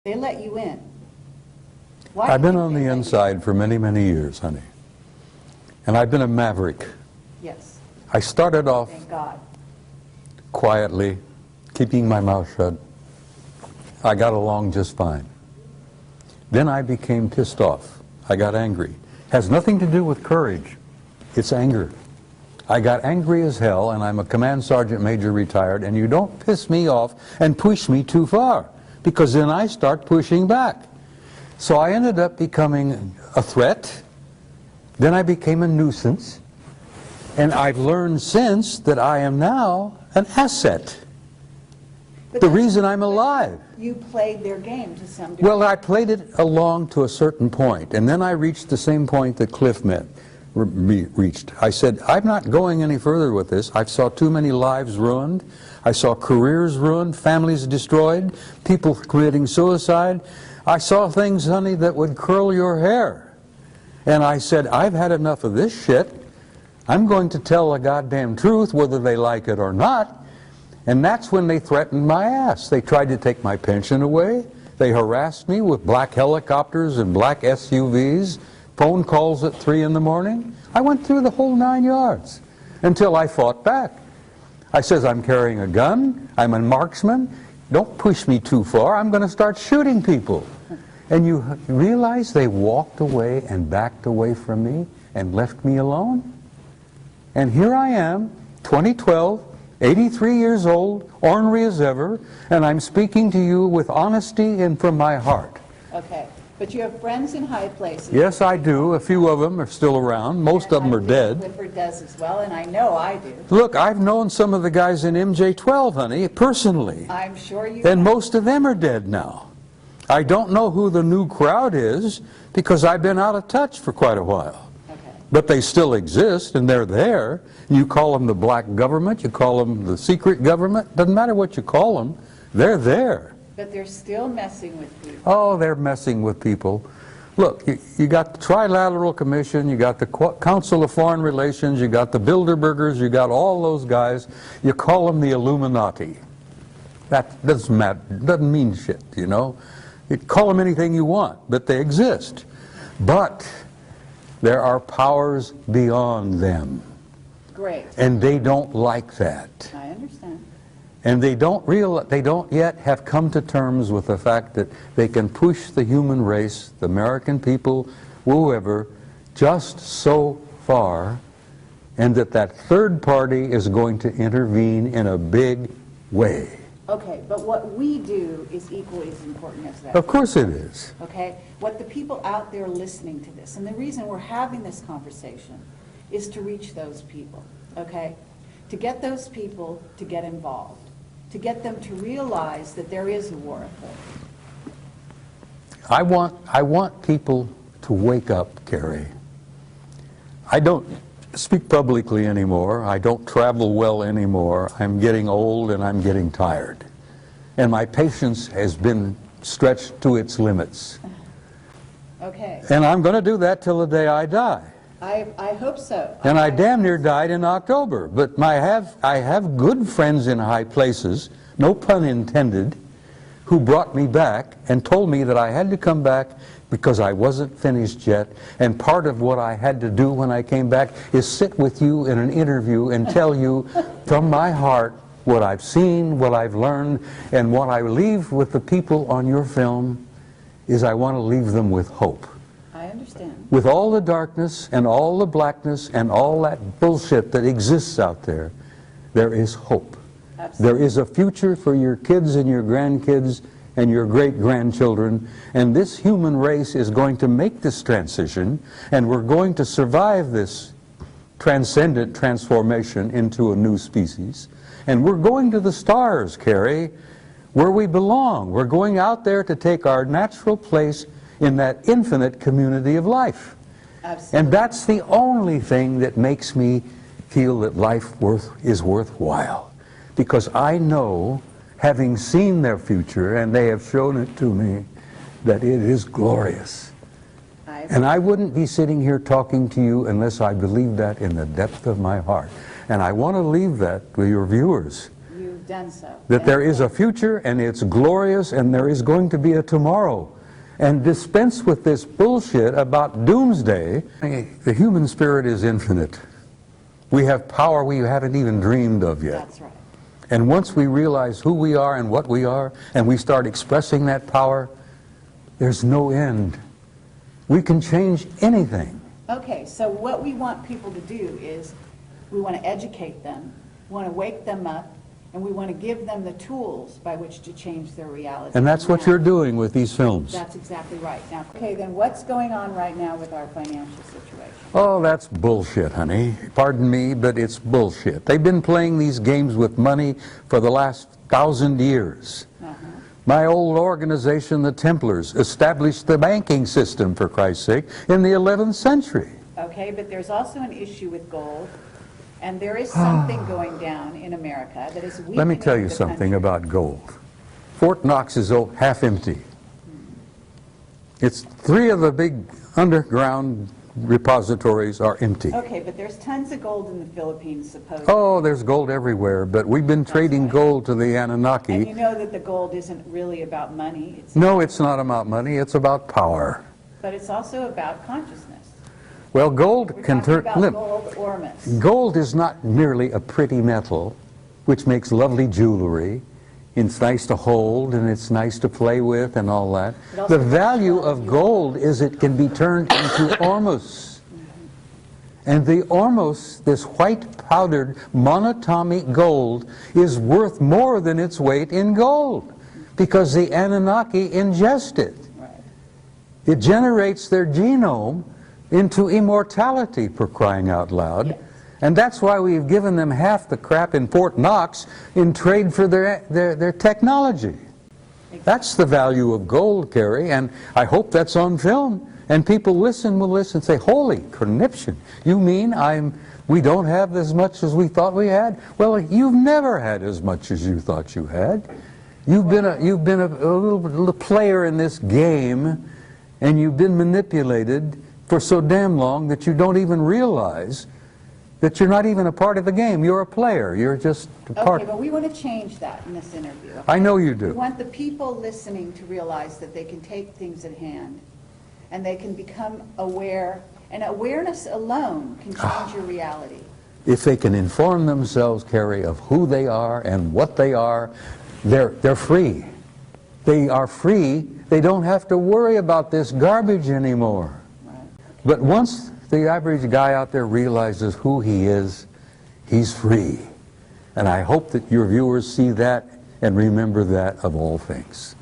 They let you in. Why I've do you been on think the they let inside for many, many years, honey. And I've been a maverick. you? Yes, I started off thank God. quietly, keeping my mouth shut. I got along just fine. Then I became pissed off. I got angry. Has nothing to do with courage. It's anger. I got angry as hell, and I'm a command sergeant major retired, and you don't piss me off and push me too far, because then I start pushing back. So I ended up becoming a threat. Then I became a nuisance. And I've learned since that I am now an asset. But The that's- reason I'm alive. You played their game to some degree. Well, I played it along to a certain point, and then I reached the same point that Cliff reached. I said, I'm not going any further with this. I saw too many lives ruined. I saw careers ruined, families destroyed, people committing suicide. I saw things, honey, that would curl your hair. And I said, I've had enough of this shit. I'm going to tell the goddamn truth, whether they like it or not. And that's when they threatened my ass. They tried to take my pension away. They harassed me with black helicopters and black SUVs, phone calls at 3 in the morning. I went through the whole 9 yards until I fought back. I says, I'm carrying a gun, I'm a marksman, don't push me too far, I'm going to start shooting people. And you realize they walked away and backed away from me and left me alone? And here I am, 2012, 83 years old, ornery as ever, and I'm speaking to you with honesty and from my heart. Okay, but you have friends in high places. Yes, I do. A few of them are still around. Most of them are dead. Clifford does as well, and I know I do. Look, I've known some of the guys in MJ-12, honey, personally. I'm sure you And have. most of them are dead now. I don't know who the new crowd is because I've been out of touch for quite a while. Okay. But they still exist, and they're there. You call them the black government, you call them the secret government, doesn't matter what you call them, they're there. But they're still messing with people. Oh, they're messing with people. Look, you got the Trilateral Commission, you got the Council of Foreign Relations, you got the Bilderbergers, you got all those guys. You call them the Illuminati. That doesn't matter, doesn't mean shit, you know. You call them anything you want, but they exist. But there are powers beyond them. Great. And they don't like that. I understand. And they don't yet have come to terms with the fact that they can push the human race, the American people, whoever, just so far, and that third party is going to intervene in a big way. Okay, but what we do is equally as important as that. Of course it is. Okay? What the people out there listening to this, and the reason we're having this conversation is to reach those people, okay? To get those people to get involved, to get them to realize that there is a war afoot. I want people to wake up, Kerry. I don't speak publicly anymore. I don't travel well anymore. I'm getting old and I'm getting tired. And my patience has been stretched to its limits. Okay, And I'm going to do that till the day I die. I hope so. And I damn near died in October. But I have good friends in high places, no pun intended, who brought me back and told me that I had to come back because I wasn't finished yet. And part of what I had to do when I came back is sit with you in an interview and tell you from my heart what I've seen, what I've learned, and what I leave with the people on your film is I want to leave them with hope. I understand. With all the darkness and all the blackness and all that bullshit that exists out there, there is hope. Absolutely. There is a future for your kids and your grandkids and your great-grandchildren, and this human race is going to make this transition, and we're going to survive this transcendent transformation into a new species. And we're going to the stars, Kerry, where we belong. We're going out there to take our natural place in that infinite community of life. Absolutely. And that's the only thing that makes me feel that life is worthwhile. Because I know, having seen their future, and they have shown it to me, that it is glorious. And I wouldn't be sitting here talking to you unless I believed that in the depth of my heart. And I want to leave that with your viewers. You've done so. That there is a future, and it's glorious, and there is going to be a tomorrow. And dispense with this bullshit about doomsday. The human spirit is infinite. We have power we haven't even dreamed of yet. That's right. And once we realize who we are and what we are, and we start expressing that power, there's no end. We can change anything. Okay, so what we want people to do is we want to educate them, we want to wake them up, and we want to give them the tools by which to change their reality. And that's what you're doing with these films. That's exactly right. Now, okay, then what's going on right now with our financial situation? Oh, that's bullshit, honey. Pardon me, but it's bullshit. They've been playing these games with money for the last 1,000 years. My old organization, the Templars, established the banking system, for Christ's sake, in the 11th century. Okay, but there's also an issue with gold, and there is something going down in America that is weakening Let me tell you the something country. about gold. Fort Knox is half empty. It's 3 of the big underground repositories are empty. Okay, but there's tons of gold in the Philippines, supposedly. Oh, there's gold everywhere, but we've been trading right. gold to the And you Anunnaki. know that the gold isn't really about money. No, it's not about money, it's about power. But it's also about consciousness. Well, gold We're can talking turn... about gold or miss. Gold is not merely a pretty metal, which makes lovely jewelry. It's nice to hold, and it's nice to play with, and all that. It also The value of gold is it can be turned into ormus. And the ormus, this white powdered monatomic gold, is worth more than its weight in gold, because the Anunnaki ingest it. Right. It generates their genome into immortality, for crying out loud. Yes. And that's why we've given them half the crap in Fort Knox in trade for their technology. That's the value of gold, Kerry, and I hope that's on film. And people will listen and say, holy conniption, you mean we don't have as much as we thought we had? Well, you've never had as much as you thought you had. You've been a little player in this game, and you've been manipulated for so damn long that you don't even realize that you're not even a part of the game. You're a player. You're just a part. Okay, but we want to change that in this interview. Okay? I know you We do. want the people listening to realize that they can take things at hand, and they can become aware, and awareness alone can change your reality. If they can inform themselves, Kerry, of who they are and what they are, they're free. They are free. They don't have to worry about this garbage anymore. Right. But once the average guy out there realizes who he is, he's free. And I hope that your viewers see that and remember that of all things.